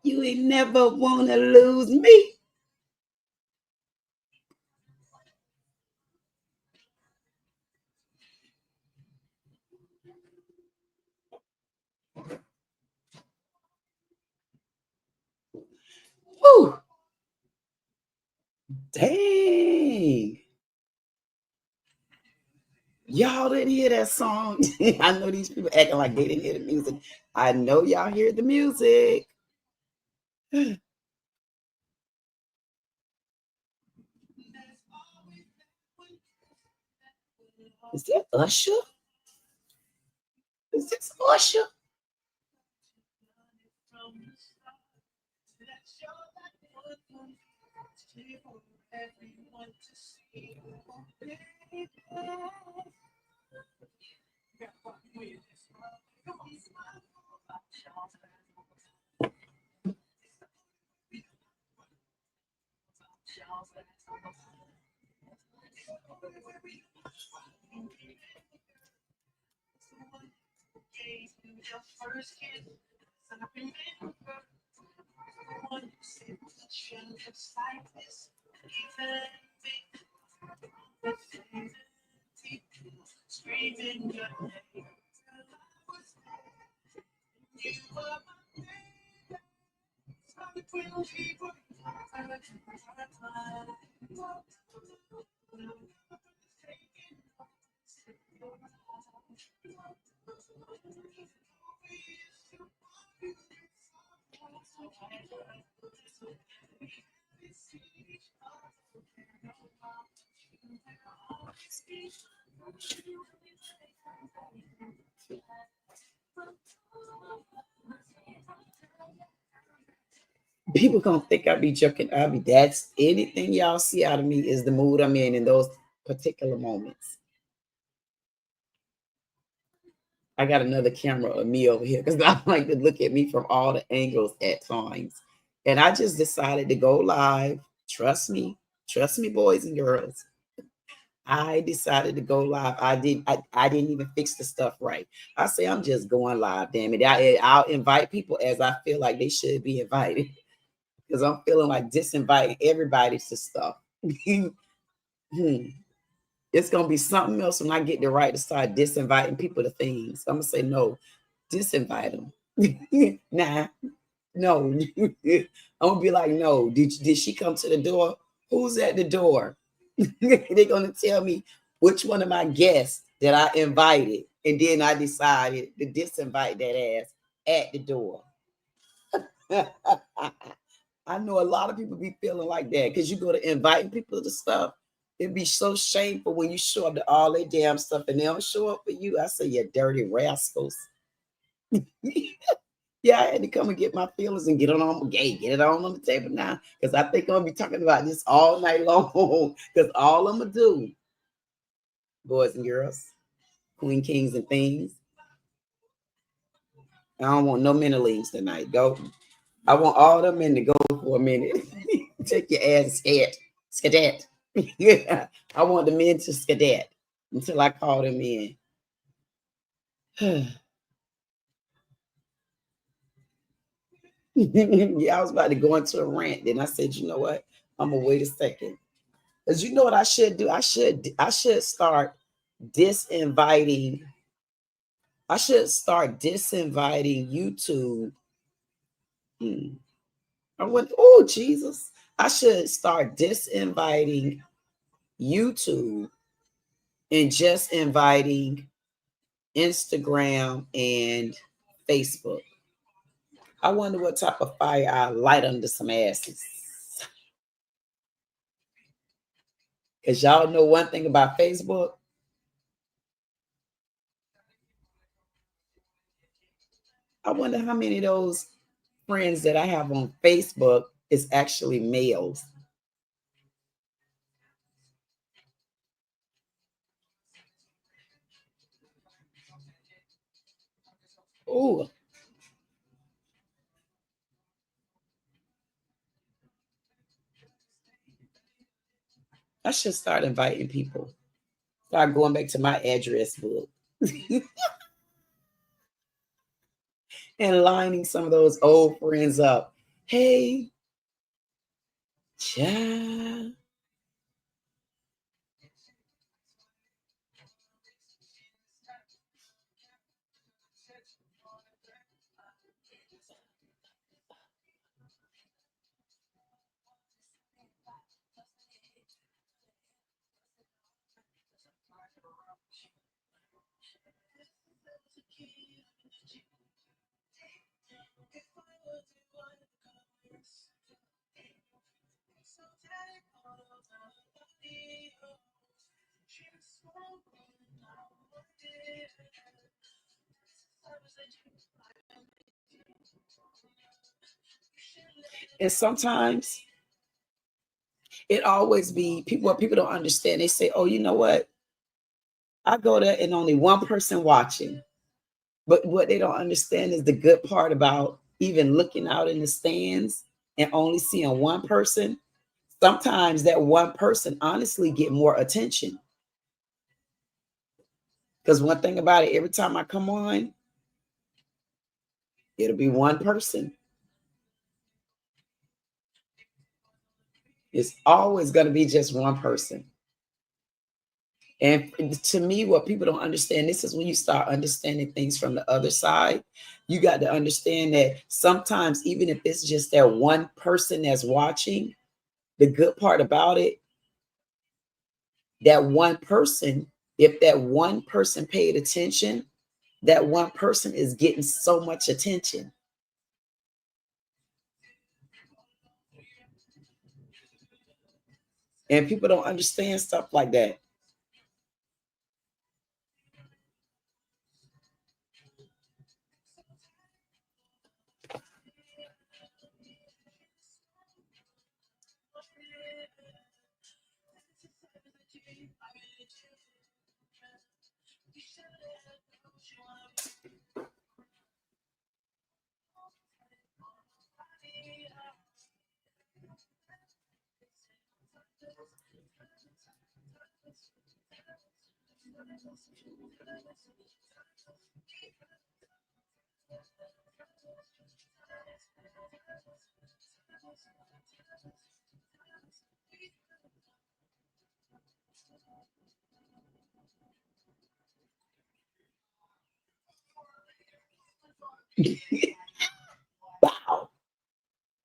You ain't never wanna lose me. Woo. Dang. Y'all didn't hear that song. I know these people acting like they didn't hear the music. I know y'all hear the music. Is that Usher? Is this Usher? People gonna think I be joking. That's anything y'all see out of me is the mood I'm in those particular moments. I got another camera of me over here because I like to look at me from all the angles at times. And I just decided to go live. Trust me, boys and girls. I decided to go live. I didn't even fix the stuff right. I say I'm just going live. Damn it! I'll invite people as I feel like they should be invited because I'm feeling like disinviting everybody to stuff. It's gonna be something else when I get the right to start disinviting people to things. I'm gonna say no, disinvite them. Nah, no. I'm gonna be like, no. Did she come to the door? Who's at the door? They're gonna tell me which one of my guests that I invited, and then I decided to disinvite that ass at the door. I know a lot of people be feeling like that because you go to inviting people to stuff. It'd be so shameful when you show up to all their damn stuff and they don't show up for you. I say, you dirty rascals. Yeah, I had to come and get my feelings and get it on, get it on the table now because I think I'm gonna be talking about this all night long because all I'm gonna do, boys and girls, queen, kings, and things. I don't want no mentalings tonight. Go. I want all them men to go for a minute. Take your ass scadat. Yeah, I want the men to scadat until I call them in. Yeah, I was about to go into a rant. Then I said, you know what? I'm gonna wait a second. Because you know what I should do? I should start disinviting. I should start disinviting YouTube. Hmm. I went, oh Jesus. I should start disinviting YouTube and just inviting Instagram and Facebook. I wonder what type of fire I light under some asses. Because y'all know one thing about Facebook. I wonder how many of those friends that I have on Facebook is actually males. Oh, I should start inviting people. Start going back to my address book and lining some of those old friends up. Hey, child. And sometimes it always be people what people don't understand. They say, oh, you know what? I go there and only one person watching. But what they don't understand is the good part about even looking out in the stands and only seeing one person. Sometimes that one person honestly get more attention. Because one thing about it, every time I come on, it'll be one person. It's always going to be just one person. And to me, what people don't understand, this is when you start understanding things from the other side. You got to understand that sometimes, even if it's just that one person that's watching, the good part about it, that one person, if that one person paid attention, that one person is getting so much attention. And people don't understand stuff like that.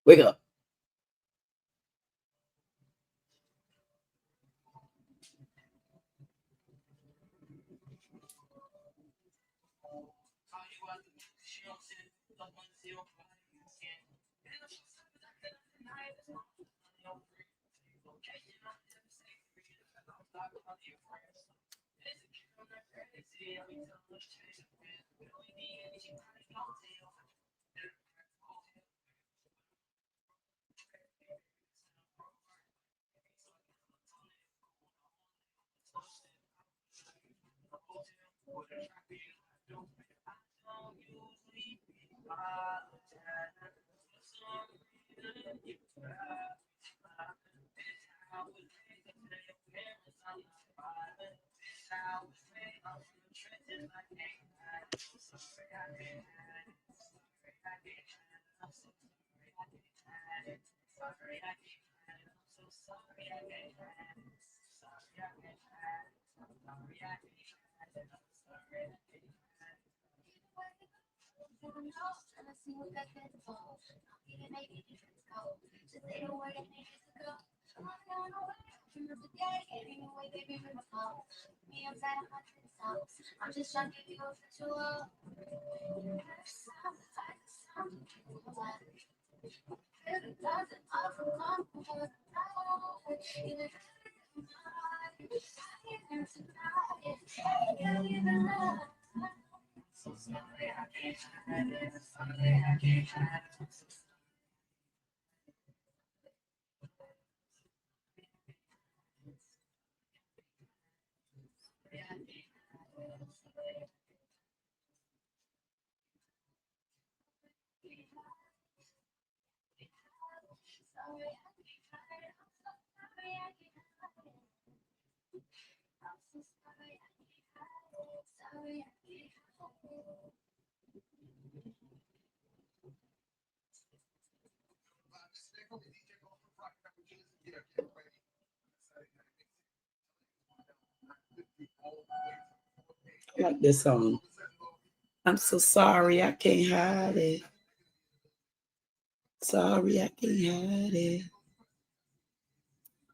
Wake up. I like this song. I'm so sorry, I can't hide it. Sorry, I can't hide it.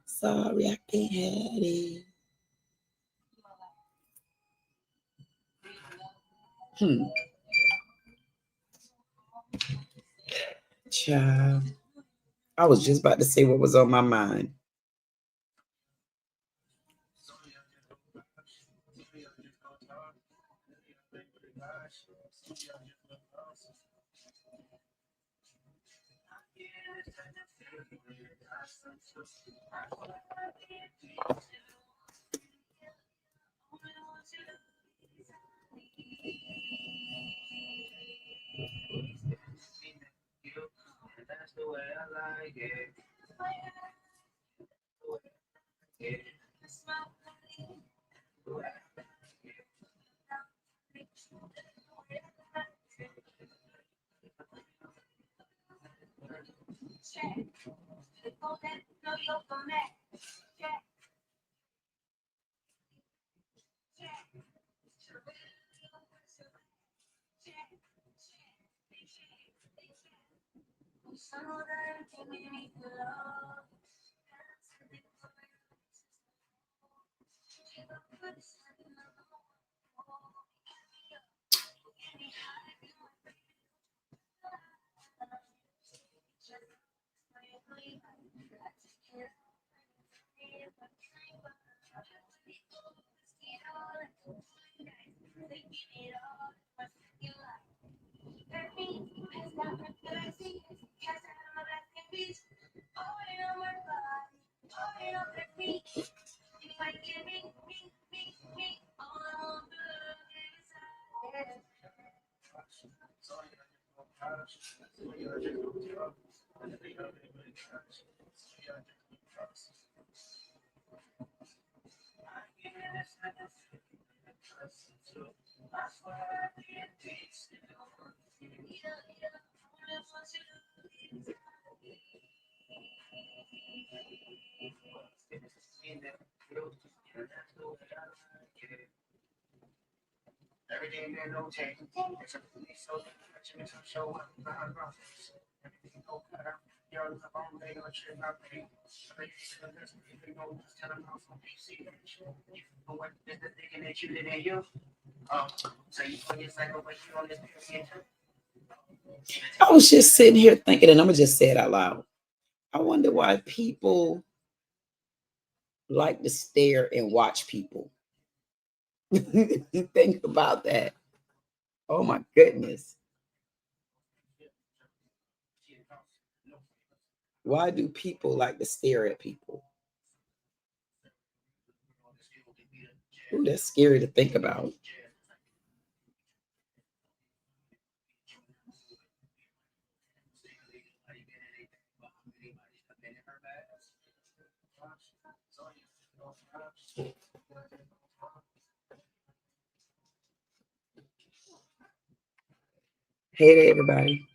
Sorry, I can't hide it. Hmm. Child. I was just about to say what was on my mind. I was just sitting here thinking, and I'm gonna just say it out loud. I wonder why people like to stare and watch people. Think about that. Oh my goodness. Why do people like to stare at people? Ooh, that's scary to think about. Hey there, everybody.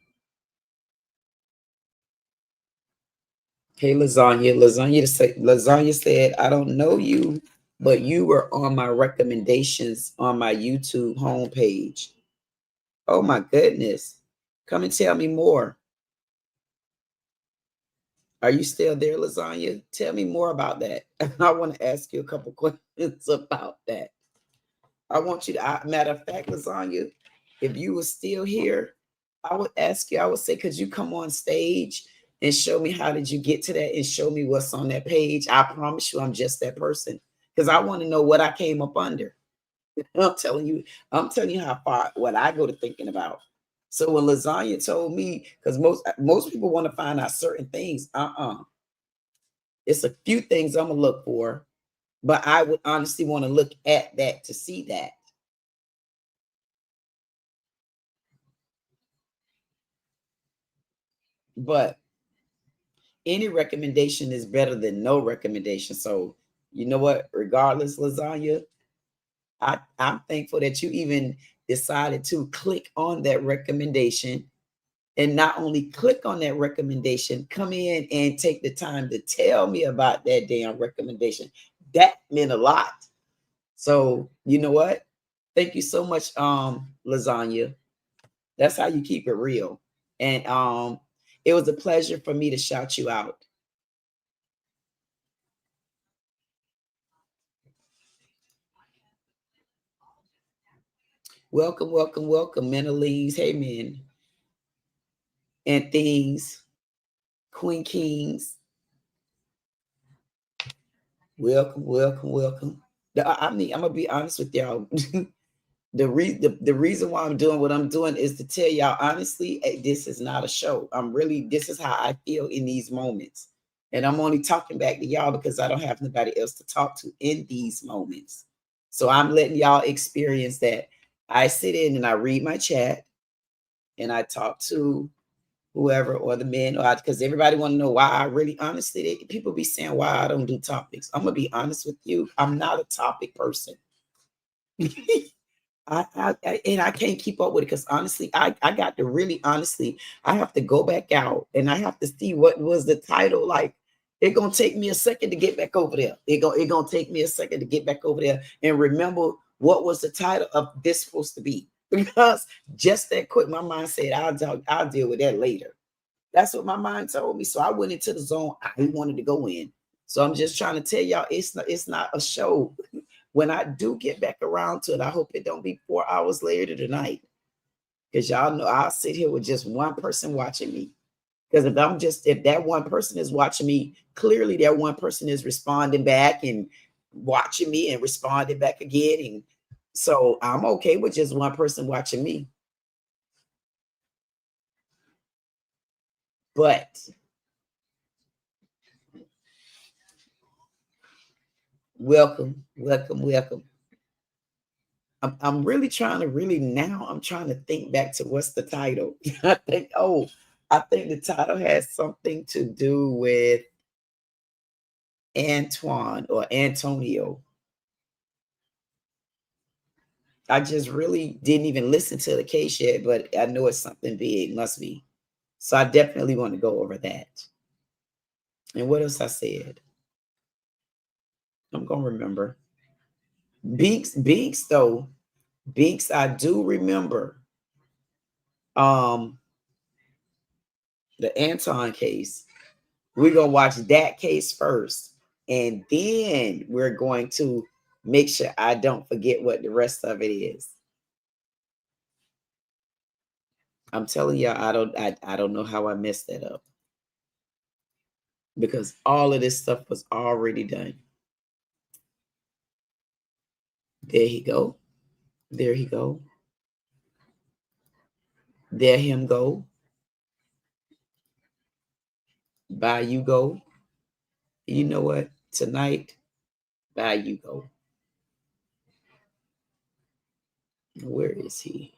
Hey, Lasagna. Lasagna said, I don't know you, but you were on my recommendations on my YouTube homepage. Oh my goodness. Come and tell me more. Are you still there, Lasagna? Tell me more about that. I want to ask you a couple questions about that. I want you to, matter of fact, Lasagna, if you were still here, I would ask you, I would say, could you come on stage and show me how did you get to that and show me what's on that page? I promise you I'm just that person because I want to know what I came up under. I'm telling you how far what I go to thinking about. So when Lasagna told me, because most people want to find out certain things, it's a few things I'm gonna look for, but I would honestly want to look at that to see that. But any recommendation is better than no recommendation. So you know what? Regardless, Lasagna, I'm thankful that you even decided to click on that recommendation and not only click on that recommendation, come in and take the time to tell me about that damn recommendation. That meant a lot. So you know what? Thank you so much, Lasagna. That's how you keep it real. And it was a pleasure for me to shout you out. Welcome, welcome, welcome, Menelise. Hey, men and things, Queen Kings. Welcome, welcome, welcome. I mean, I'm gonna be honest with y'all. The reason why I'm doing what I'm doing is to tell y'all honestly, this is not a show. This is how I feel in these moments. And I'm only talking back to y'all because I don't have nobody else to talk to in these moments. So I'm letting y'all experience that. I sit in and I read my chat and I talk to whoever or the men or because everybody want to know why I really honestly people be saying why I don't do topics. I'm gonna be honest with you. I'm not a topic person. And I can't keep up with it because honestly, I got to really honestly, I have to go back out and I have to see what was the title. Like it's gonna take me a second to get back over there. It gonna take me a second to get back over there and remember what was the title of this supposed to be. Because just that quick, my mind said I'll deal with that later. That's what my mind told me. So I went into the zone I wanted to go in. So I'm just trying to tell y'all it's not a show. When I do get back around to it, I hope it don't be 4 hours later tonight. Because y'all know I'll sit here with just one person watching me. Because if that one person is watching me, clearly that one person is responding back and watching me and responding back again. And so I'm okay with just one person watching me. But welcome, welcome, welcome. I'm really trying to I'm trying to think back to what's the title. I think the title has something to do with Antoine or Antonio. I just really didn't even listen to the case yet, but I know it's something big, must be. So I definitely want to go over that. And what else I said? I'm gonna remember. Beaks though. Beaks, I do remember. Um, the Anton case. We're going to watch that case first. And then we're going to make sure I don't forget what the rest of it is. I'm telling you, I don't know how I messed that up. Because all of this stuff was already done. There he go. There he go. There him go. By you go. You know what? Tonight, by you go. Where is he?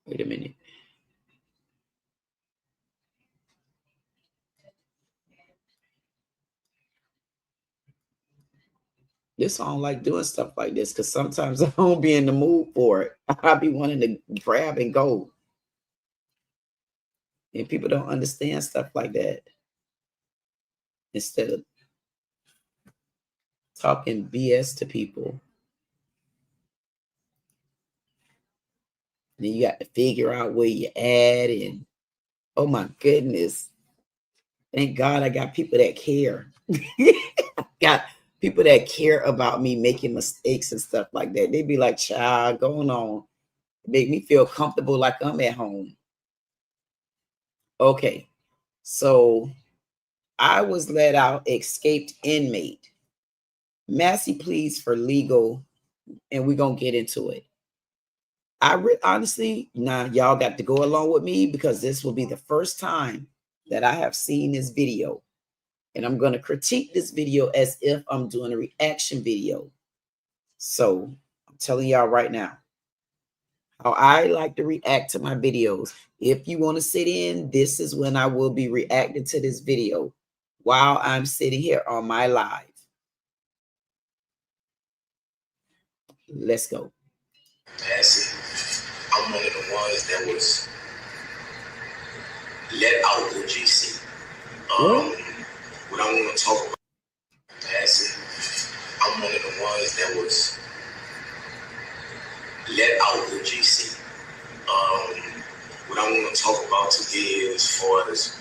Wait a minute. This I don't like doing stuff like this because sometimes I don't be in the mood for it. I be wanting to grab and go. And people don't understand stuff like that. Instead of talking BS to people, then you got to figure out where you're at. And oh my goodness. Thank God I got people that care. Got people that care about me making mistakes and stuff like that. They be like, child, going on. Make me feel comfortable like I'm at home. Okay. So I was let out, escaped inmate. Massey pleads for legal, and we're going to get into it. Honestly, y'all got to go along with me because this will be the first time that I have seen this video. And I'm going to critique this video as if I'm doing a reaction video. So I'm telling y'all right now how I like to react to my videos. If you want to sit in, this is when I will be reacting to this video while I'm sitting here on my live. Let's go. Massey, I'm one of the ones that was let out of GC. What I want to talk about, Massey, I'm one of the ones that was let out of GC. What I want to talk about today as far as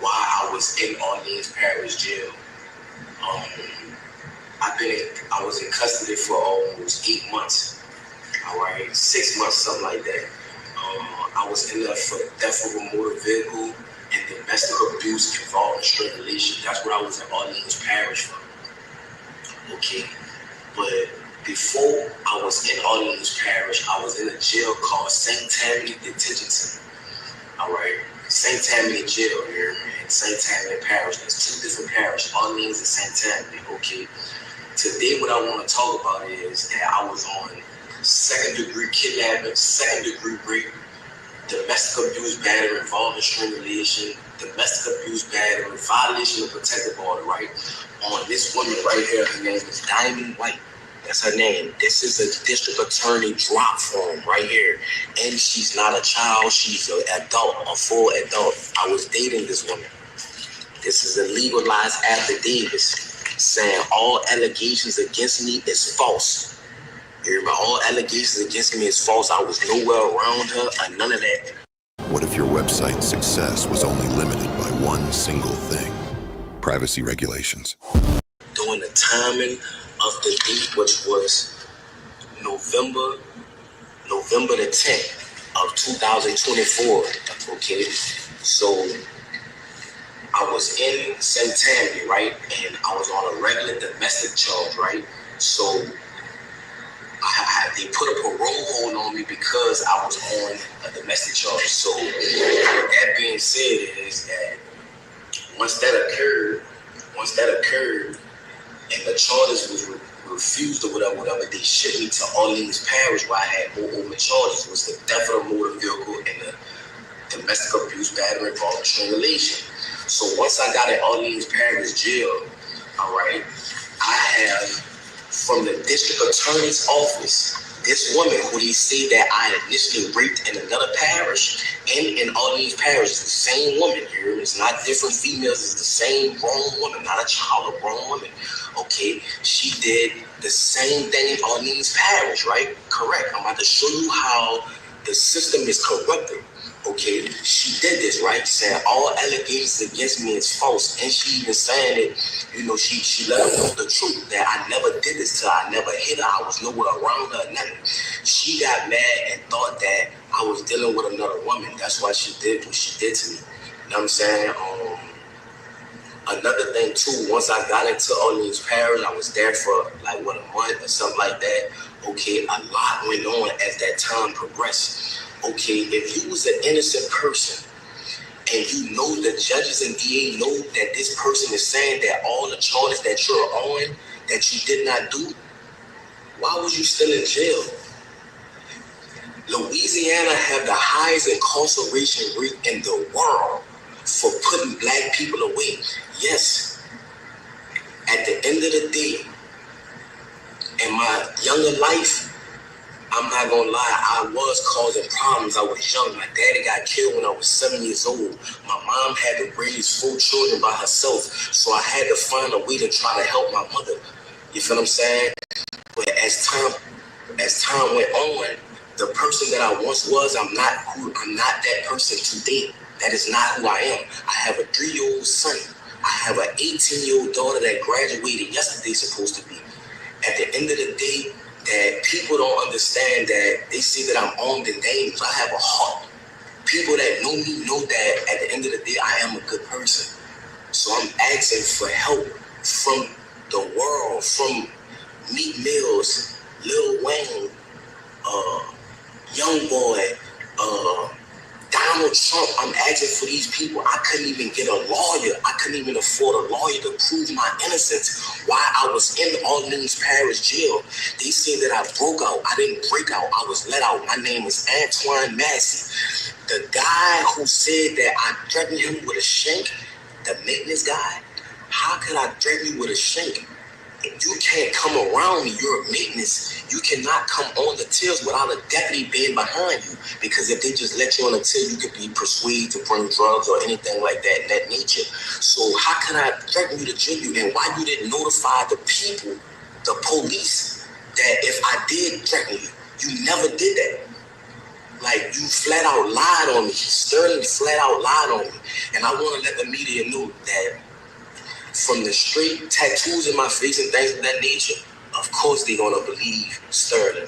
why I was in Orleans Parish Jail. I was in custody for almost 8 months. All right, 6 months, something like that. I was in there for theft of a motor vehicle and domestic abuse involving strangulation. That's what I was in Orleans Parish for. Okay, but before I was in Orleans Parish, I was in a jail called St. Tammany Detention Center. All right, St. Tammany Jail here in St. Tammany Parish. There's 2 different parishes, Orleans and St. Tammany. Okay, today what I want to talk about is that I was on 2nd-degree kidnapping, 2nd-degree rape, domestic abuse, battery involving strangulation, domestic abuse, battery, violation of protective order, right? On this woman right here, her name is Diamond White. That's her name. This is a district attorney drop form right here. And she's not a child, she's an adult, a full adult. I was dating this woman. This is a legalized affidavit saying all allegations against me is false. All allegations against me is false. I was nowhere around her and none of that. What if your website's success was only limited by one single thing? Privacy regulations. During the timing of the date, which was November the 10th of 2024, okay? So I was in St. Tammany, right? And I was on a regular domestic charge, right? So they put a parole hold on me because I was on a domestic charge. So with that being said is that once that occurred, and the charges was refused or whatever, they shipped me to Orleans Parish where I had more open charges. It was the theft of a motor vehicle and the domestic abuse, battery, involving strangulation. So once I got in Orleans Parish Jail, all right, I have from the district attorney's office This woman who they say that I initially raped in another parish and in all these parishes, the same woman here. It's not different females. It's the same grown woman, not a child, a grown woman. Okay, she did the same thing in Orleans Parish, right? Correct. I'm about to show you how the system is corrupted. Okay, she did this, right? Saying all allegations against me is false, and she even saying it. You know, she let her know the truth that I never did this to her. I never hit her. I was nowhere around her. Nothing. She got mad and thought that I was dealing with another woman. That's why she did what she did to me. You know what I'm saying? Another thing too, once I got into Orleans Parish, I was there for like a month or something like that. Okay, a lot went on as that time progressed. Okay, if you was an innocent person and you know the judges and DA know that this person is saying that all the charges that you're on that you did not do, why was you still in jail? Louisiana have the highest incarceration rate in the world for putting black people away. Yes, at the end of the day, in my younger life, I'm not gonna lie, I was causing problems. I was young. My daddy got killed when I was 7 years old. My mom had to raise 4 children by herself, so I had to find a way to try to help my mother. You feel what I'm saying? But as time went on, the person that I once was, I'm not that person today. That is not who I am. I have a 3-year-old son. I have an 18-year-old daughter that graduated yesterday, supposed to be. At the end of the day, that people don't understand that they see that I'm armed and dangerous. I have a heart. People that know me know that at the end of the day, I am a good person. So I'm asking for help from the world, from Meek Mills, Lil Wayne, Young Boy, Donald Trump. I'm asking for these people. I couldn't even get a lawyer. I couldn't even afford a lawyer to prove my innocence while I was in Orleans Parish jail. They said that I broke out. I didn't break out. I was let out. My name is ANTOINE Massey. The guy who said that I threatened him with a shank, the maintenance guy, how could I threaten you with a shank? You can't come around me. You're a maintenance. You cannot come on the tills without a deputy being behind you. Because if they just let you on the till, you could be persuaded to bring drugs or anything like that in that nature. So how can I threaten you to jail you? And why you didn't notify the people, the police, that if I did threaten you, you never did that. Like, you flat out lied on me. Sterling flat out lied on me. And I want to let the media know that from the straight tattoos in my face and things of that nature, of course they're gonna believe Sterling.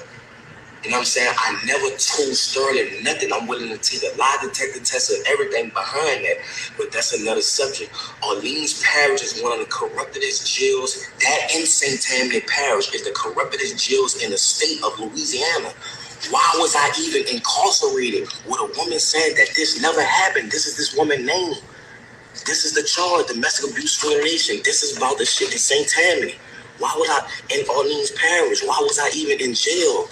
You know what I'm saying? I never told Sterling nothing. I'm willing to take a lie detector test and everything behind that, but that's another subject. Orleans Parish is one of the corruptedest jails. That in St. Tammany Parish is the corruptedest jails in the state of Louisiana. Why was I even incarcerated with a woman saying that this never happened? This is this woman's name. This is the charge, domestic abuse for the nation. This is about the shit in St. Tammany. Why was I in Orleans Parish? Why was I even in jail?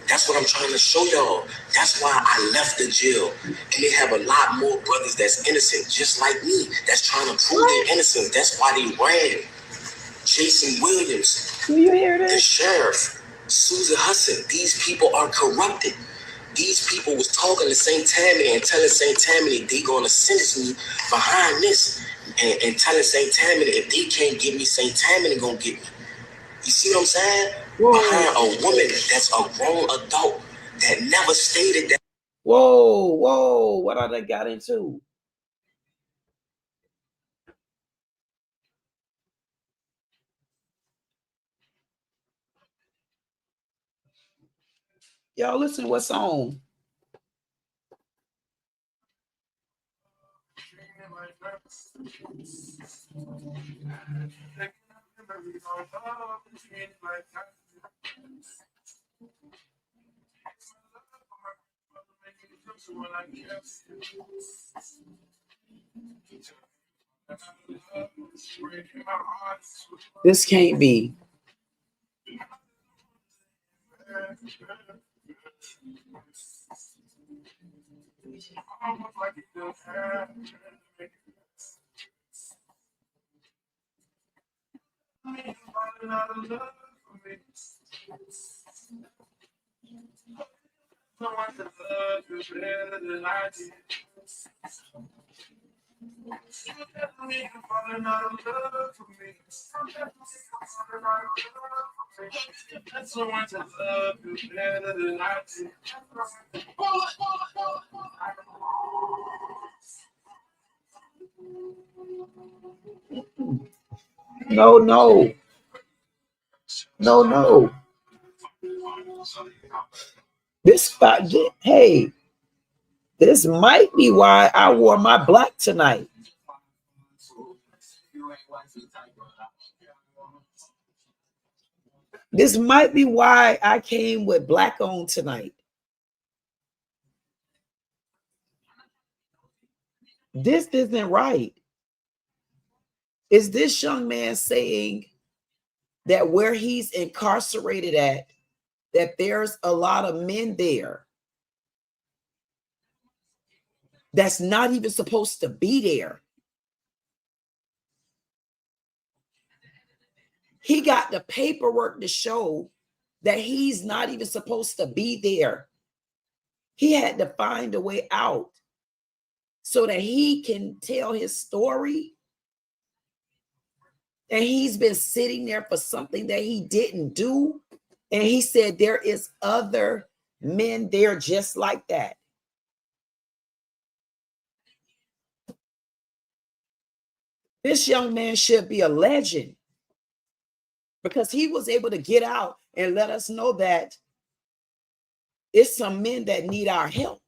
That's what I'm trying to show y'all. That's why I left the jail. And they have a lot more brothers that's innocent, just like me, that's trying to prove their innocence. That's why they ran. Jason Williams, Do you hear the this? sheriff, Susan Hudson. These people are corrupted. These people was talking to St. Tammany and telling St. Tammany they gonna sentence me behind this, and telling St. Tammany if they can't get me, St. Tammany gonna get me. You see what I'm saying? Whoa. Behind a woman that's a grown adult that never stated that. Whoa, what I done got into? Y'all listen what's on. This can't be. No, no, no. This spot, hey, this might be why I wore my black tonight. This might be why I came with black on tonight. This isn't right. Is this young man saying that where he's incarcerated at, that there's a lot of men there that's not even supposed to be there? He got the paperwork to show that he's not even supposed to be there. He had to find a way out so that he can tell his story. And he's been sitting there for something that he didn't do. And he said there is other men there just like that. This young man should be a legend because he was able to get out and let us know that it's some men that need our help.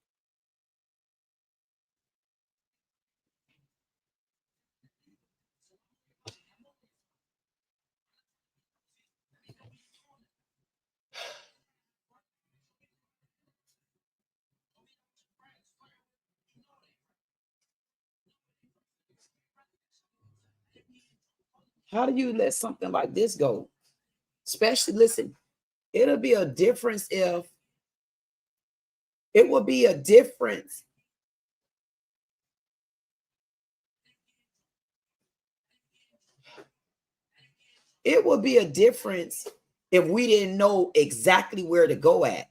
How do you let something like this go? Especially, listen, it'll be a difference if it will be a difference. It would be a difference if we didn't know exactly where to go at.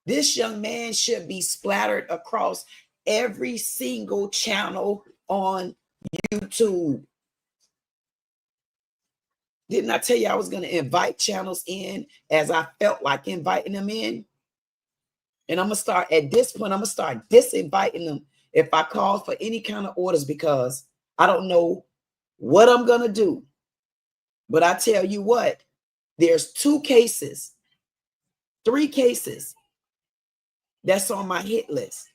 This young man should be splattered across every single channel on YouTube. Didn't I tell you I was going to invite channels in as I felt like inviting them in? And I'm going to start at this point, I'm going to start disinviting them if I call for any kind of orders because I don't know what I'm going to do. But I tell you what, there's 2 cases, 3 cases that's on my hit list.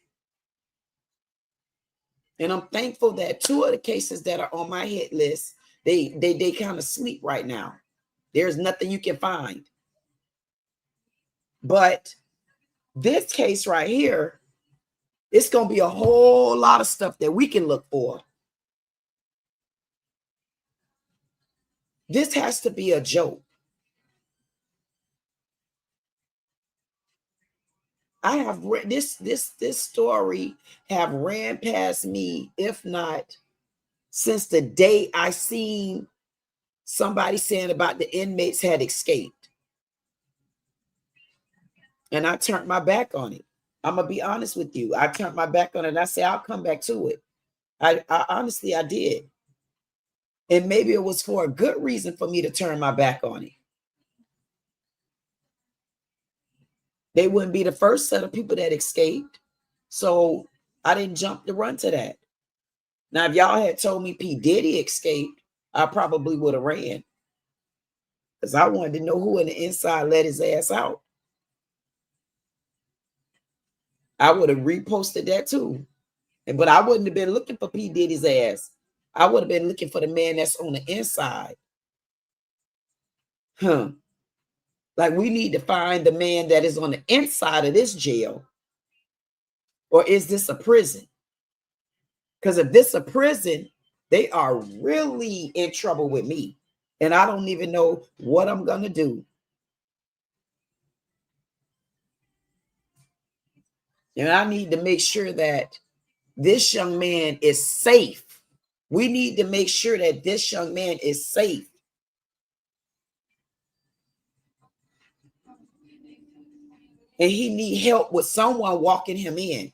And I'm thankful that 2 of the cases that are on my hit list, they kind of sleep right now. There's nothing you can find. But this case right here, it's going to be a whole lot of stuff that we can look for. This has to be a joke. I have read this story have ran past me, if not since the day I seen somebody saying about the inmates had escaped. And I turned my back on it. I'm going to be honest with you. I turned my back on it and I said, I'll come back to it. I honestly, I did. And maybe it was for a good reason for me to turn my back on it. They wouldn't be the first set of people that escaped. So I didn't jump to run to that. Now, if y'all had told me P. Diddy escaped, I probably would have ran. Because I wanted to know who in the inside let his ass out. I would have reposted that too. But I wouldn't have been looking for P. Diddy's ass. I would have been looking for the man that's on the inside. Like we need to find the man that is on the inside of this jail. Or is this a prison? Because if this is a prison, they are really in trouble with me. And I don't even know what I'm going to do. And I need to make sure that this young man is safe. We need to make sure that this young man is safe. and he need help with someone walking him in.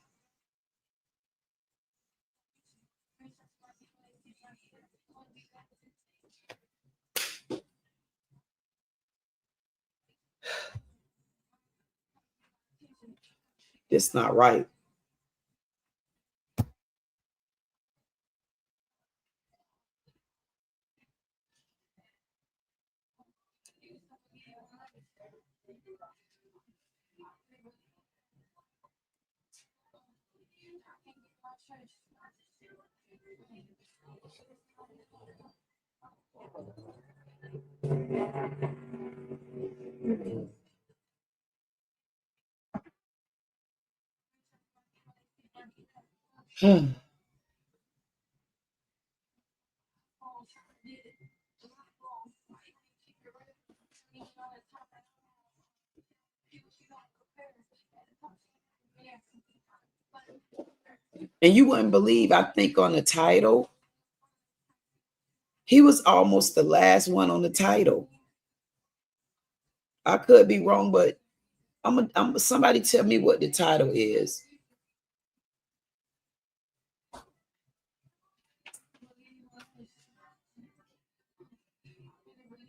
It's not right. And you wouldn't believe, I think on the title, he was almost the last one on the title. I could be wrong, but somebody tell me what the title is.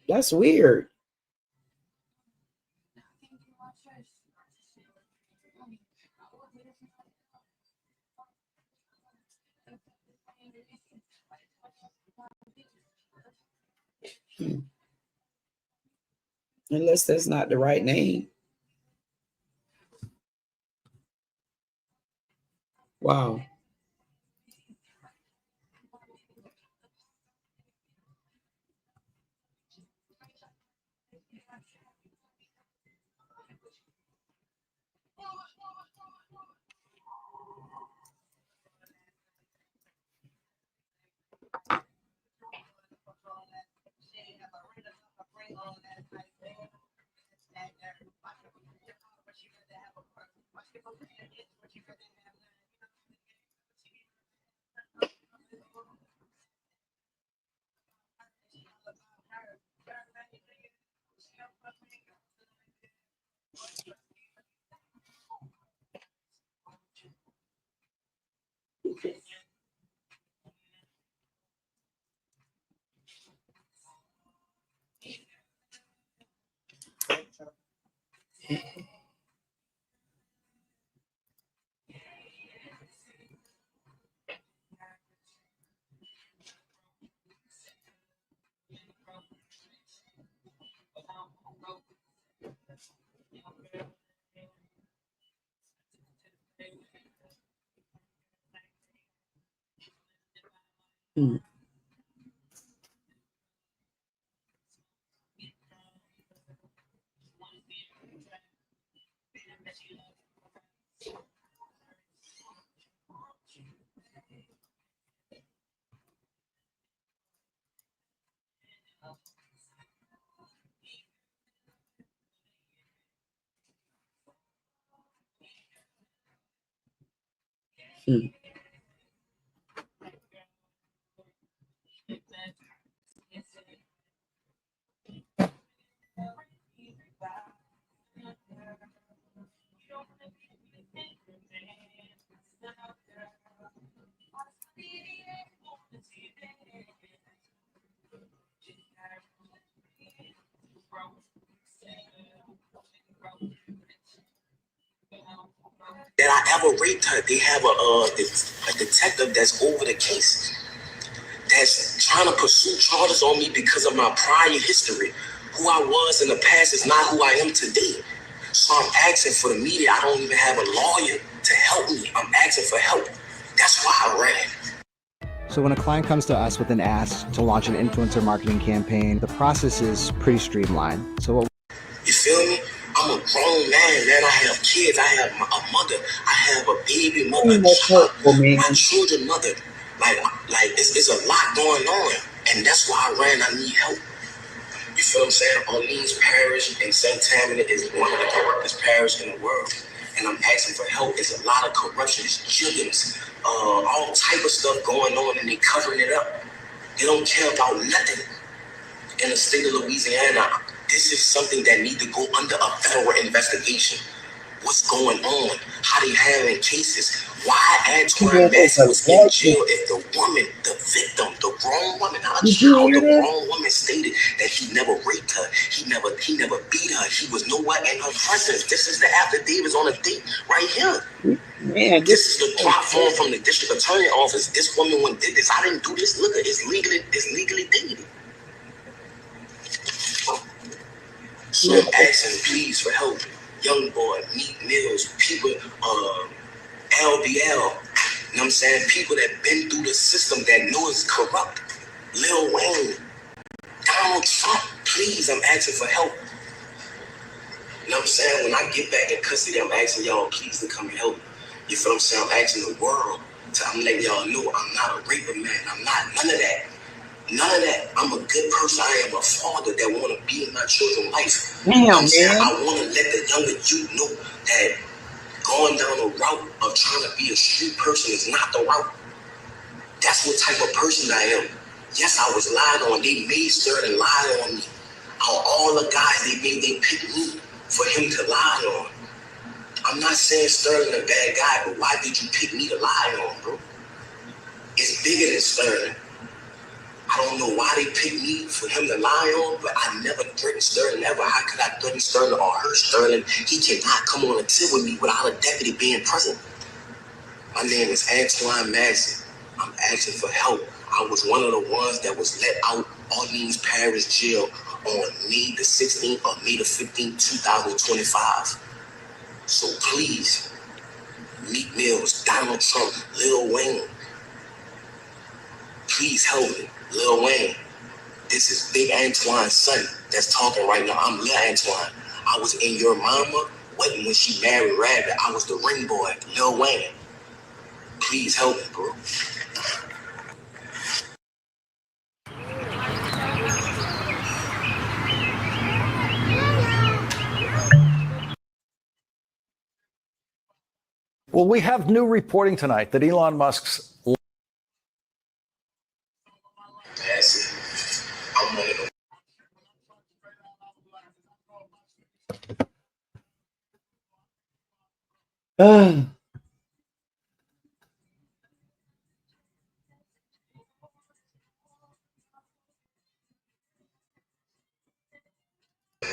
That's weird. Unless that's not the right name. Wow. Hmm. Hmm. That I ever raped her. They have a detective that's over the case, that's trying to pursue charges on me because of my prior history. Who I was in the past is not who I am today. So I'm asking for the media. I don't even have a lawyer to help me. I'm asking for help. That's why I ran. So when a client comes to us with an ask to launch an influencer marketing campaign, the process is pretty streamlined. So you feel me? I'm a grown man. I have kids. I have a mother. I have a baby mother, a child, my children mother. Like it's a lot going on. And that's why I ran. I need help. You feel what I'm saying? Orleans Parish in St. Tammany is one of the corruptest parishes in the world. And I'm asking for help. There's a lot of corruption. It's jiggins, all type of stuff going on, and they covering it up. They don't care about nothing. In the state of Louisiana, this is something that needs to go under a federal investigation. What's going on? How they handling cases? Why Antoine Massey was in jail if the woman, the victim, the grown woman, not a child, the grown woman stated that he never raped her, he never beat her, he was nowhere in her presence. This is the affidavits on the date right here. Man, this is the platform from the district attorney office. This woman when did this. I didn't do this. Look, it's legally dated. So I'm asking please for help. Young boy, Meek Mills, people, LBL, you know what I'm saying? People that been through the system that know it's corrupt. Lil Wayne, Donald Trump, please, I'm asking for help. You know what I'm saying? When I get back in custody, I'm asking y'all please to come and help. You feel what I'm saying? I'm asking the world. I'm letting y'all know I'm not a raper, man. I'm not none of that. None of that. I'm a good person. I am a father that want to be in my children's life. Damn, you know what I'm saying? man. I want to let the younger youth know that going down the route of trying to be a street person is not the route. That's what type of person I am. Yes, I was lied on. They made certain lie on me. All the guys they picked me for him to lie on. I'm not saying Sterling a bad guy, but why did you pick me to lie on, bro? It's bigger than Sterling. I don't know why they picked me for him to lie on, but I never threatened Sterling ever. How could I threaten Sterling or hurt Sterling? He cannot come on a tip with me without a deputy being present. My name is Antoine Massey. I'm asking for help. I was one of the ones that was let out Orleans Parish Jail on May the 16th or May the 15th, 2025. So please, Meek Mills, Donald Trump, Lil Wayne, please help me. Lil Wayne, this is Big Antoine's son that's talking right now. I'm Lil Antoine. I was in your mama wedding when she married Rabbit. I was the ring boy, Lil Wayne. Please help me, bro. Well, we have new reporting tonight that Elon Musk's I'm one of them.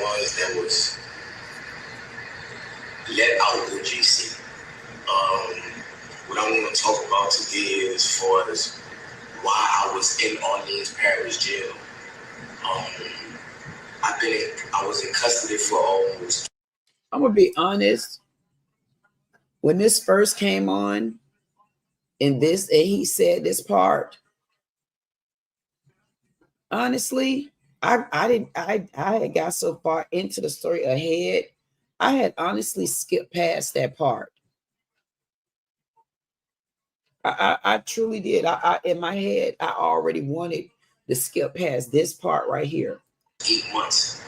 Ones that was let out of GC. What I want to talk about today is as far as why I was in Orleans Parish Jail. I was in custody for almost. I'm gonna be honest. When this first came on, and he said this part, honestly, I had got so far into the story ahead, I had honestly skipped past that part. I truly did. I in my head, I already wanted to skip past this part right here. 8 months,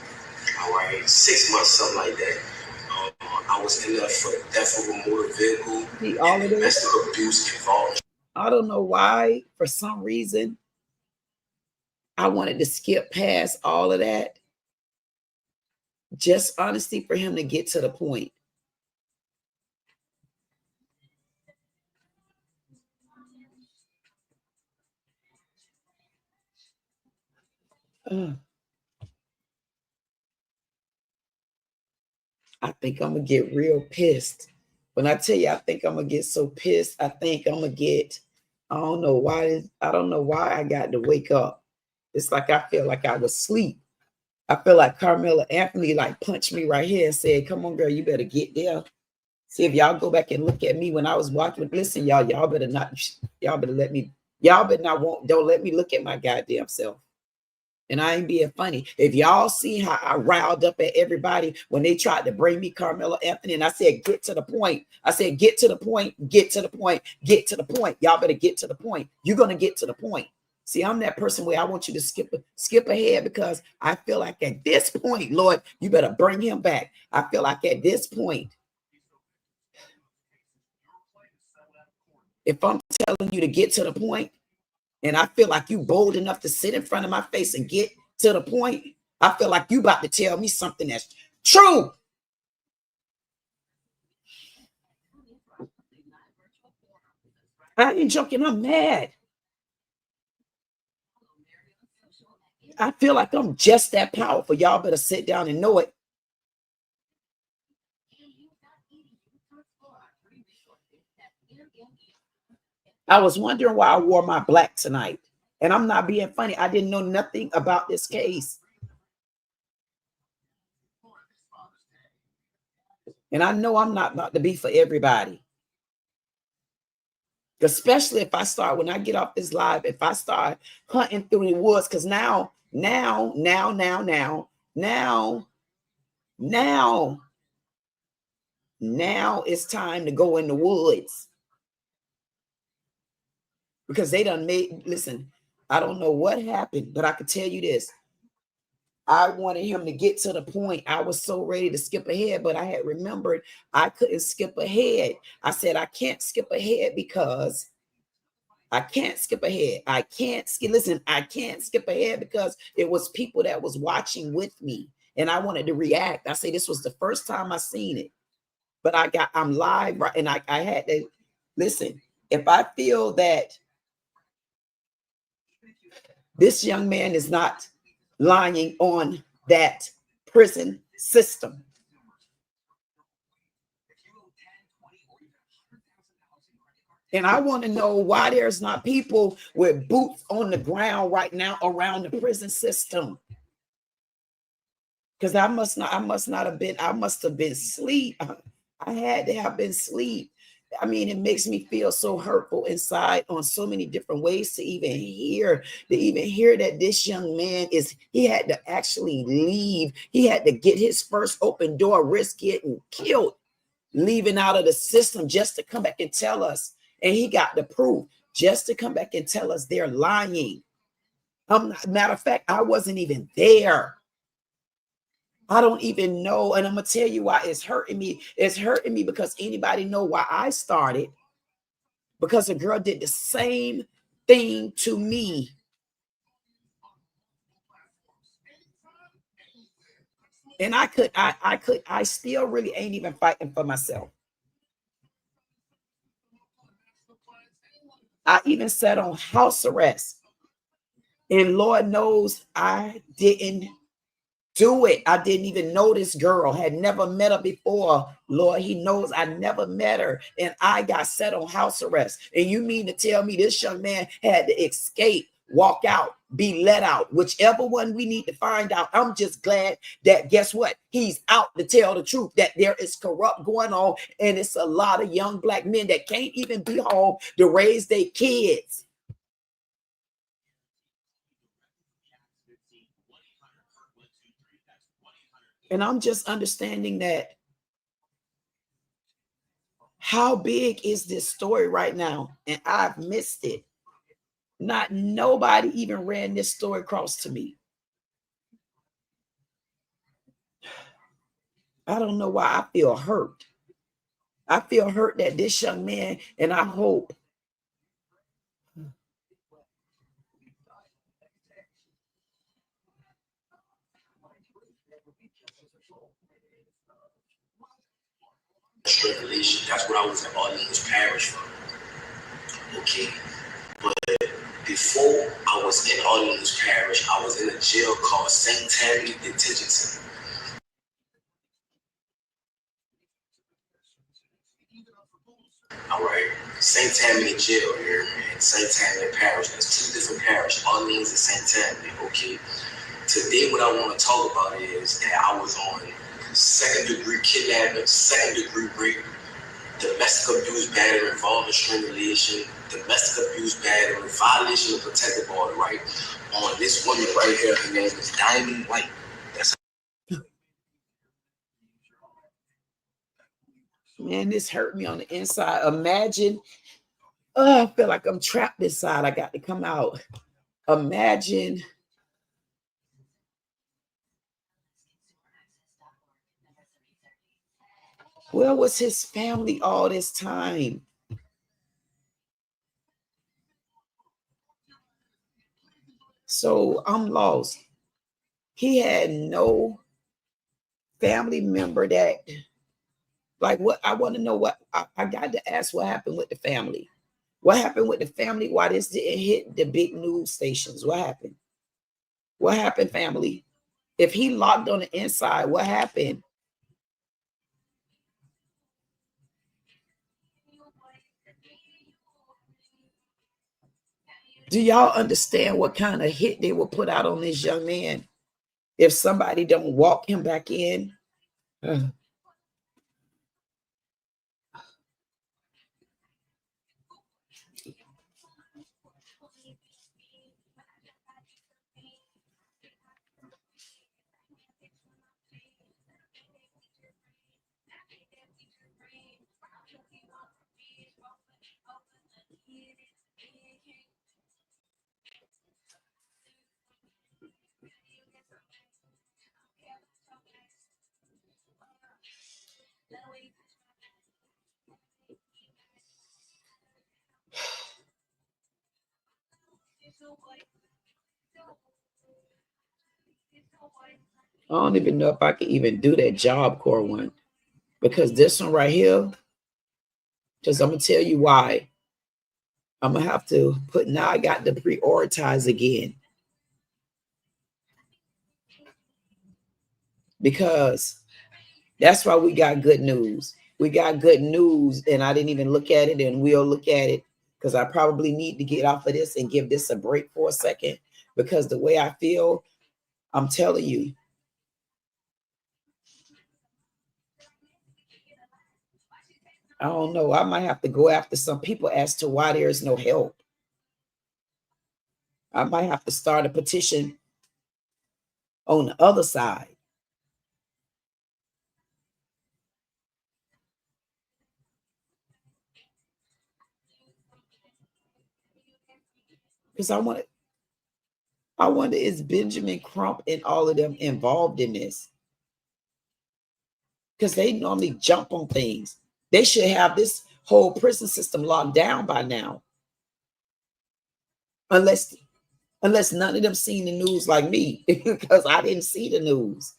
all right, 6 months, something like that. I was in there for theft of a motor vehicle, all of domestic abuse involved. I don't know why, for some reason, I wanted to skip past all of that. Just honestly for him to get to the point. I think I'm gonna get real pissed. When I tell you, I think I'm gonna get so pissed. I think I'm gonna get, I don't know why I got to wake up. It's like I feel like I was asleep. I feel like Carmela Anthony like punched me right here and said, come on, girl, you better get there. See, if y'all go back and look at me when I was watching, listen, y'all better not, don't let me look at my goddamn self. And I ain't being funny. If y'all see how I riled up at everybody when they tried to bring me Carmelo Anthony, and I said, get to the point. I said, get to the point, get to the point, get to the point. Y'all better get to the point. You're going to get to the point. See, I'm that person where I want you to skip ahead because I feel like at this point, Lord, you better bring him back. I feel like at this point, if I'm telling you to get to the point, and I feel like you bold enough to sit in front of my face and get to the point, I feel like you about to tell me something that's true. I ain't joking. I'm mad. I feel like I'm just that powerful. Y'all better sit down and know it. I was wondering why I wore my black tonight. And I'm not being funny. I didn't know nothing about this case. And I know I'm not about to be for everybody. Especially if I start, when I get off this live, if I start hunting through the woods, because now it's time to go in the woods. Because they done made, listen, I don't know what happened, but I can tell you this. I wanted him to get to the point. I was so ready to skip ahead, but I had remembered I couldn't skip ahead. I said, I can't skip ahead because I can't skip ahead. I can't skip. Listen, I can't skip ahead because it was people that was watching with me and I wanted to react. I say this was the first time I seen it, but I'm live, right? And I had to listen. If I feel that this young man is not lying on that prison system, and I want to know why there's not people with boots on the ground right now around the prison system. Because I must have been asleep. I had to have been asleep. I mean, it makes me feel so hurtful inside on so many different ways to even hear that this young man he had to actually leave. He had to get his first open door, risk getting killed, leaving out of the system just to come back and tell us. And he got the proof just to come back and tell us they're lying. Matter of fact, I wasn't even there. I don't even know. And I'm going to tell you why it's hurting me. It's hurting me because anybody know why I started? Because a girl did the same thing to me. And I still really ain't even fighting for myself. I even sat on house arrest. And Lord knows I didn't do it. I didn't even know this girl, had never met her before. Lord, he knows I never met her. And I got set on house arrest. And you mean to tell me this young man had to escape, walk out, be let out, whichever one we need to find out. I'm just glad that, guess what? He's out to tell the truth, that there is corrupt going on. And it's a lot of young black men that can't even be home to raise their kids. And I'm just understanding that how big is this story right now? And I've missed it. Not nobody even ran this story across to me. I don't know why I feel hurt. I feel hurt that this young man, and I hope Revelation. That's what I was in Orleans Parish from. Okay. But before I was in Orleans Parish, I was in a jail called St. Tammany Detention Center. All right. St. Tammany Jail here in St. Tammany Parish. There's two different parishes, Orleans and St. Tammany. Okay. Today, what I want to talk about is that I was on second-degree kidnapping, second-degree rape, domestic abuse, battery, involving strangulation, domestic abuse, battery, violation of protective order, right? On this woman right here, her name is Diamond White. That's man, this hurt me on the inside. Imagine, I feel like I'm trapped inside. I got to come out. Imagine. Where was his family all this time? So I'm lost. He had no family member that, like, what I want to know, what I got to ask what happened with the family. What happened with the family? Why this didn't hit the big news stations? What happened? What happened, family? If he locked on the inside, what happened? Do y'all understand what kind of hit they will put out on this young man if somebody don't walk him back in? I don't even know if I can even do that Job Corps one, because this one right here, because I'm gonna tell you why. I'm gonna have to put, now I got to prioritize again, because that's why we got good news. We got good news, and I didn't even look at it, and we'll look at it, because I probably need to get off of this and give this a break for a second, because the way I feel, I'm telling you, I don't know. I might have to go after some people as to why there is no help. I might have to start a petition on the other side. Because I wonder, is Benjamin Crump and all of them involved in this? Because they normally jump on things. They should have this whole prison system locked down by now. Unless none of them seen the news like me, because I didn't see the news.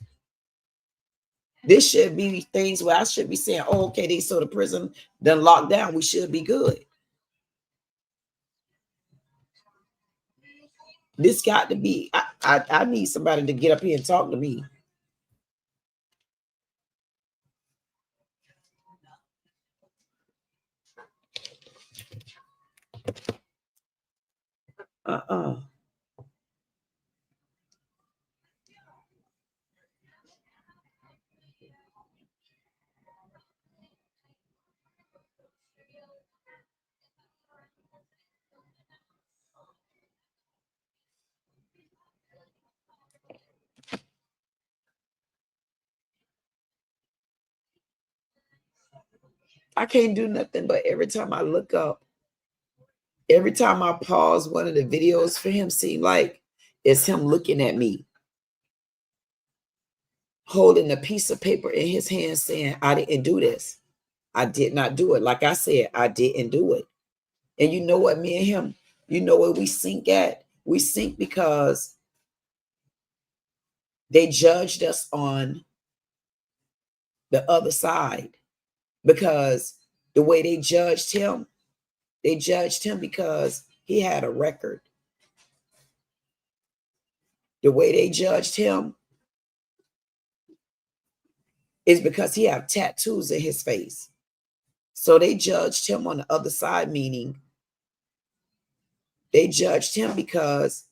This should be things where I should be saying, oh, okay, they saw the prison done locked down. We should be good. This got to be, I need somebody to get up here and talk to me. I can't do nothing, but every time I look up, every time I pause one of the videos for him, seem like it's him looking at me, holding a piece of paper in his hand saying, I didn't do this. I did not do it. Like I said, I didn't do it. And you know what, me and him, you know where we sink at? We sink because they judged us on the other side. Because the way they judged him because he had a record. The way they judged him is because he had tattoos in his face. So they judged him on the other side, meaning they judged him because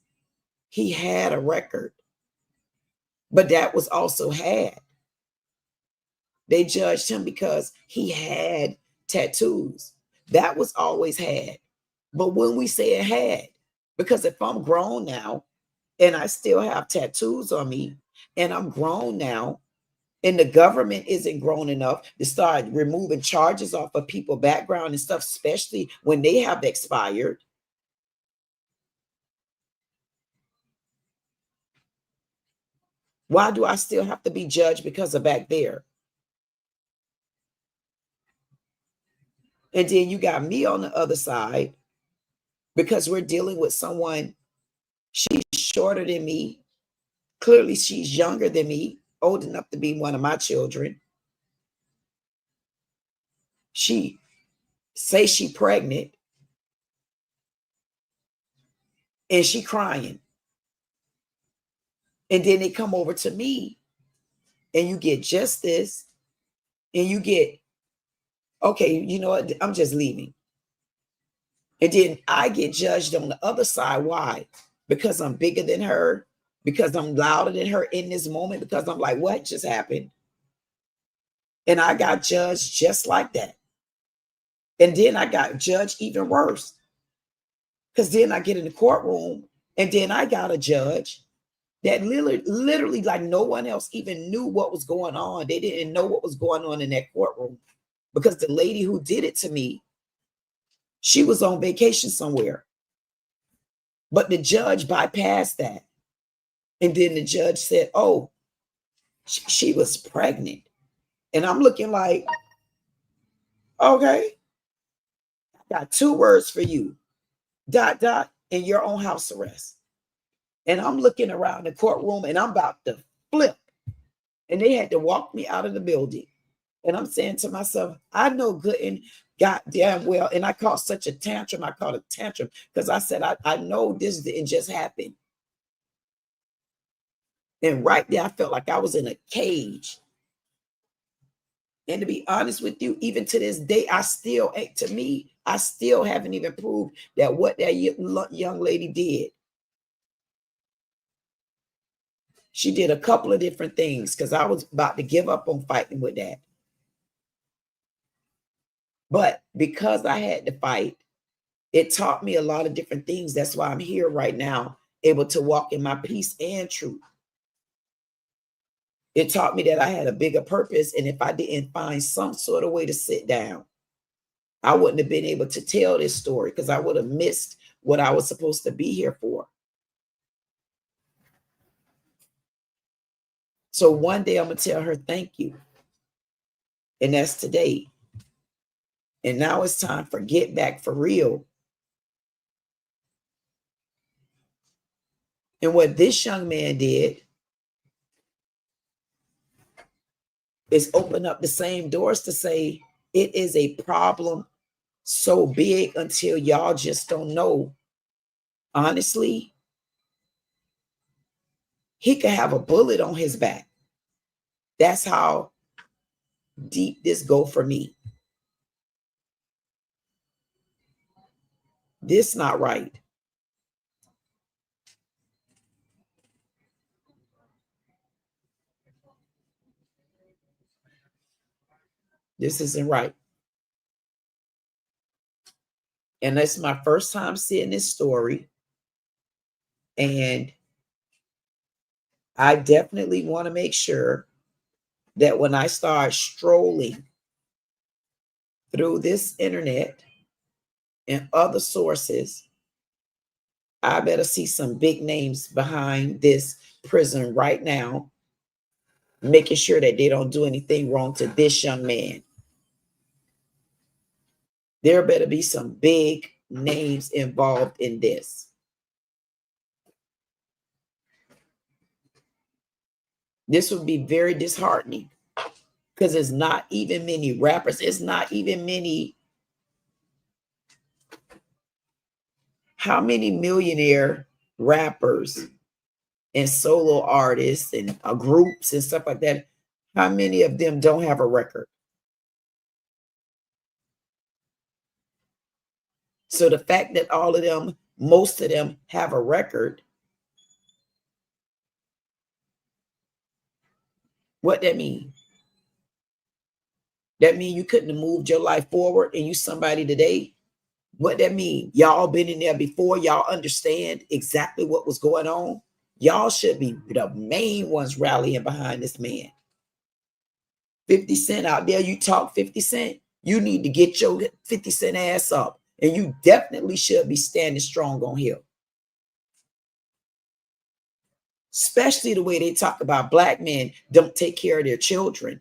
he had a record. But that was also had. They judged him because he had tattoos. That was always had. But when we say it had, because if I'm grown now and I still have tattoos on me and I'm grown now and the government isn't grown enough to start removing charges off of people's background and stuff, especially when they have expired. Why do I still have to be judged because of back there? And then you got me on the other side because we're dealing with someone, she's shorter than me. Clearly, she's younger than me, old enough to be one of my children. She say she pregnant. and she crying. And then they come over to me and you get just this, and you get, okay, you know what? I'm just leaving. And then I get judged on the other side. Why? Because I'm bigger than her, because I'm louder than her in this moment, because I'm like, what just happened? And I got judged just like that. And then I got judged even worse. Because then I get in the courtroom and then I got a judge that literally like no one else even knew what was going on. They didn't know what was going on in that courtroom because the lady who did it to me, she was on vacation somewhere. But the judge bypassed that. And then the judge said, oh, she was pregnant. And I'm looking like, okay, I got 2 words for you, ... in your own house arrest. And I'm looking around the courtroom and I'm about to flip. And they had to walk me out of the building. And I'm saying to myself, I know good and goddamn well. And I caught such a tantrum. I caught a tantrum because I said, I know this didn't just happen. And right there, I felt like I was in a cage. And to be honest with you, even to this day, I still haven't even proved that what that young lady did. She did a couple of different things because I was about to give up on fighting with that. But because I had to fight, it taught me a lot of different things. That's why I'm here right now, able to walk in my peace and truth. It taught me that I had a bigger purpose. And if I didn't find some sort of way to sit down, I wouldn't have been able to tell this story because I would have missed what I was supposed to be here for. So one day I'm going to tell her thank you. And that's today. And now it's time for get back for real. And what this young man did is open up the same doors to say it is a problem so big until y'all just don't know. Honestly, he could have a bullet on his back. That's how deep this go for me. This not right. This isn't right. And that's my first time seeing this story. And I definitely want to make sure that when I start strolling through this internet and other sources, I better see some big names behind this prison right now, making sure that they don't do anything wrong to this young man. There better be some big names involved in this. This would be very disheartening because it's not even many rappers. It's not even many. How many millionaire rappers and solo artists and groups and stuff like that, how many of them don't have a record? So the fact that all of them, most of them have a record, what that mean? That mean you couldn't have moved your life forward and you somebody today? What that mean? Y'all been in there before, y'all understand exactly what was going on. Y'all should be the main ones rallying behind this man. 50 Cent out there, you talk 50 Cent, you need to get your 50 Cent ass up. And you definitely should be standing strong on him. Especially the way they talk about black men don't take care of their children.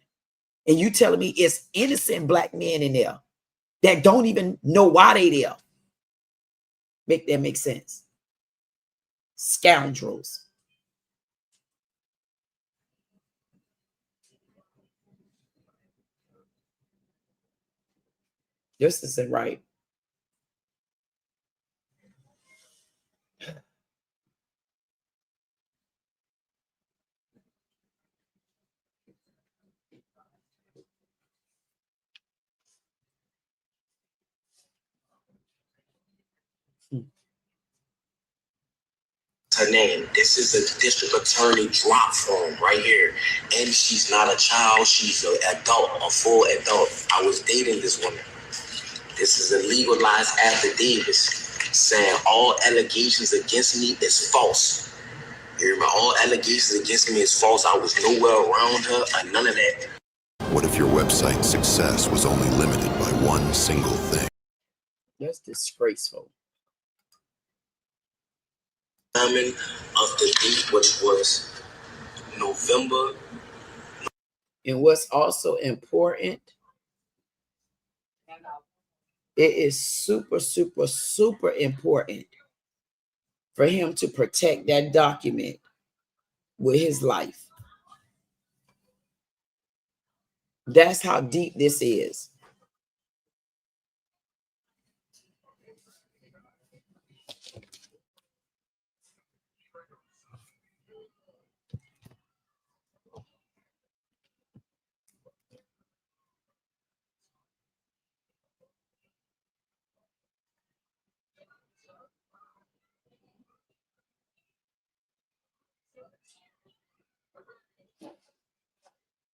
And you telling me it's innocent black men in there that don't even know why they there. Make that make sense? Scoundrels. This isn't right. her name. This is a district attorney drop form right here. And she's not a child. She's an adult, a full adult. I was dating this woman. This is a legalized affidavit saying all allegations against me is false. You remember, all allegations against me is false. I was nowhere around her or none of that. What if your website's success was only limited by one single thing? That's disgraceful. Timing of the date, which was November. And what's also important, it is super, super, super important for him to protect that document with his life. That's how deep this is.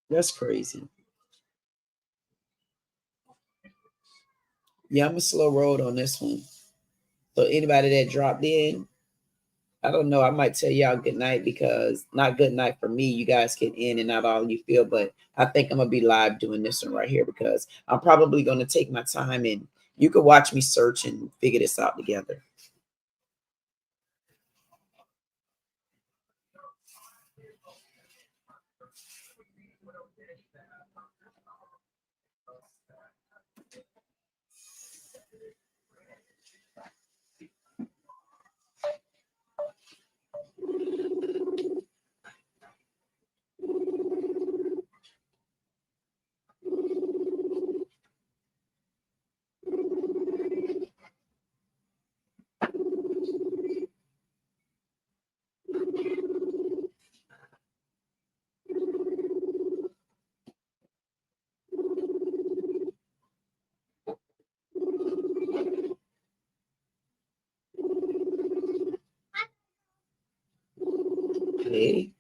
That's crazy. Yeah, I'm a slow road on this one. So anybody that dropped in, I don't know. I might tell y'all good night, because not good night for me. You guys get in and out all you feel, but I think I'm gonna be live doing this one right here, because I'm probably gonna take my time and you can watch me search and figure this out together. Hey.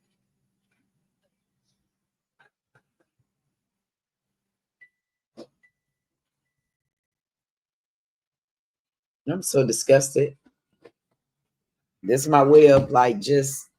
I'm so disgusted. This is my way of like just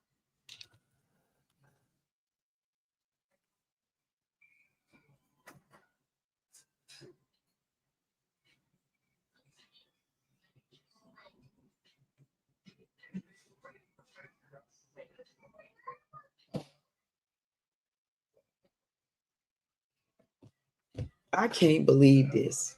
I can't believe this.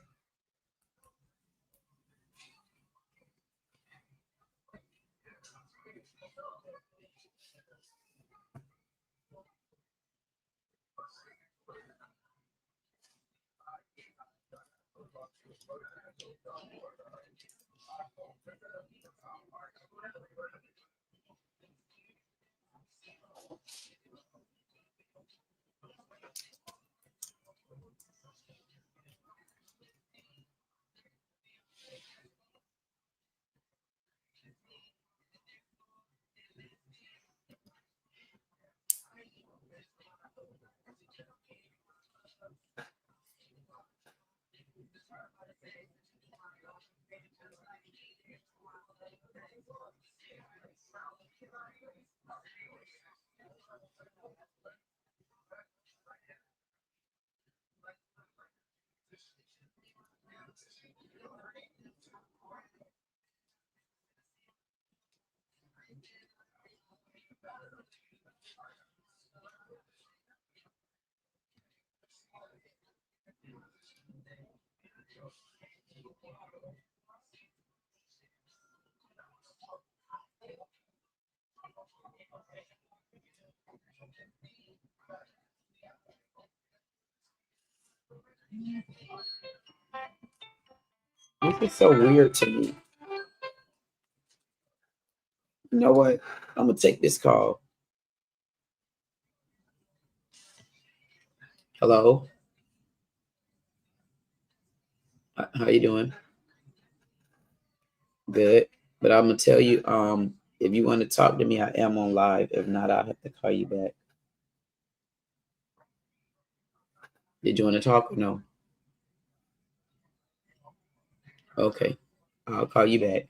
This is so weird to me. You know what? I'm gonna take this call. Hello. How you doing? Good. But I'm gonna tell you, If you want to talk to me, I am on live. If not, I'll have to call you back. Did you want to talk or no? Okay. I'll call you back.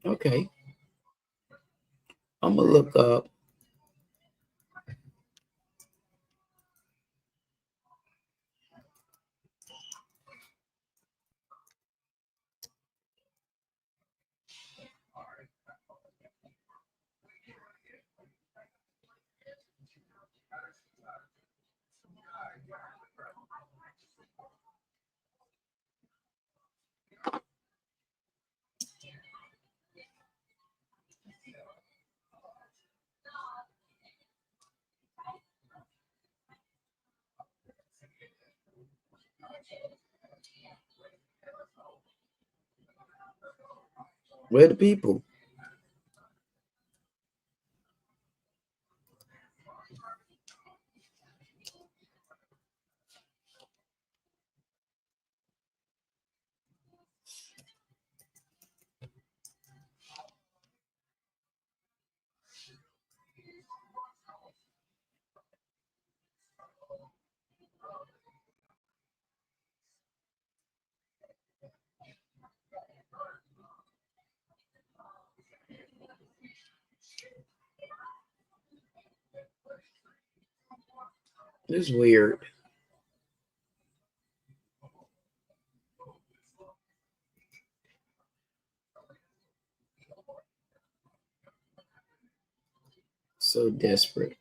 Okay. I'm going to look up. Where the people? It's weird. So desperate.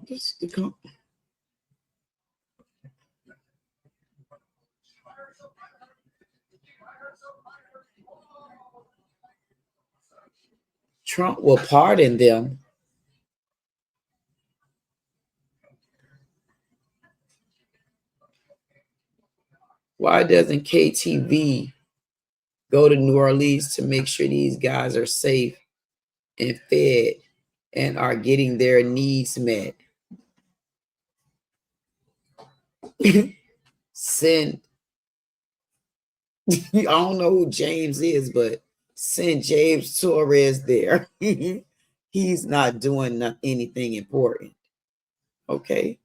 Just to come. Trump will pardon them. Why doesn't KTV go to New Orleans to make sure these guys are safe and fed and are getting their needs met? Send, I don't know who James is, but send James Torres there. He's not doing anything important. Okay.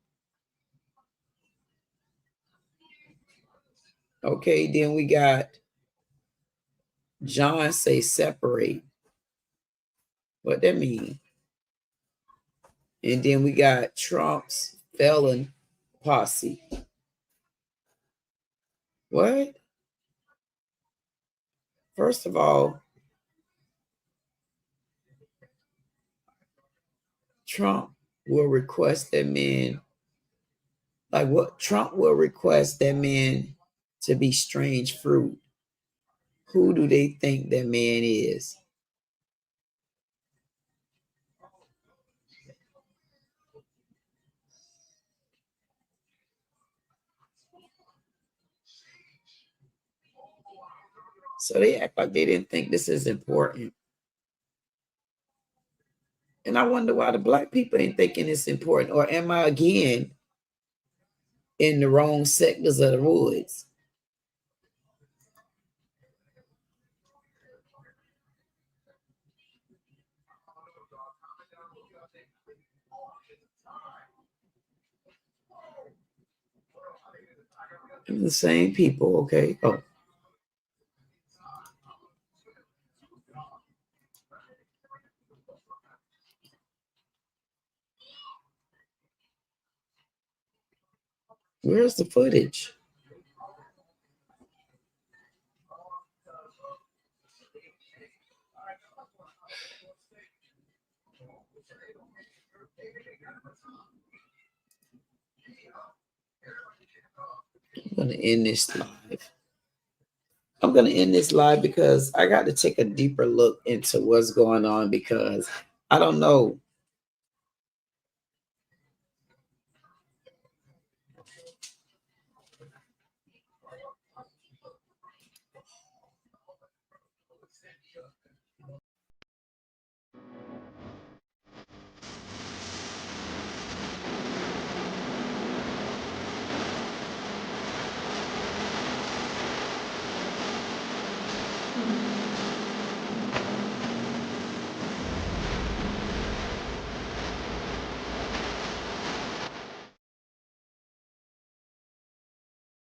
Okay, then we got John say separate. What that mean? And then we got Trump's felon posse. What? First of all, Trump will request that man, like what Trump will request that man to be strange fruit. Who do they think that man is? So they act like they didn't think this is important. And I wonder why the black people ain't thinking it's important. Or am I again in the wrong sectors of the woods? The same people, okay. Oh. Where's the footage? I'm gonna end this live. I'm gonna end this live because I got to take a deeper look into what's going on because I don't know.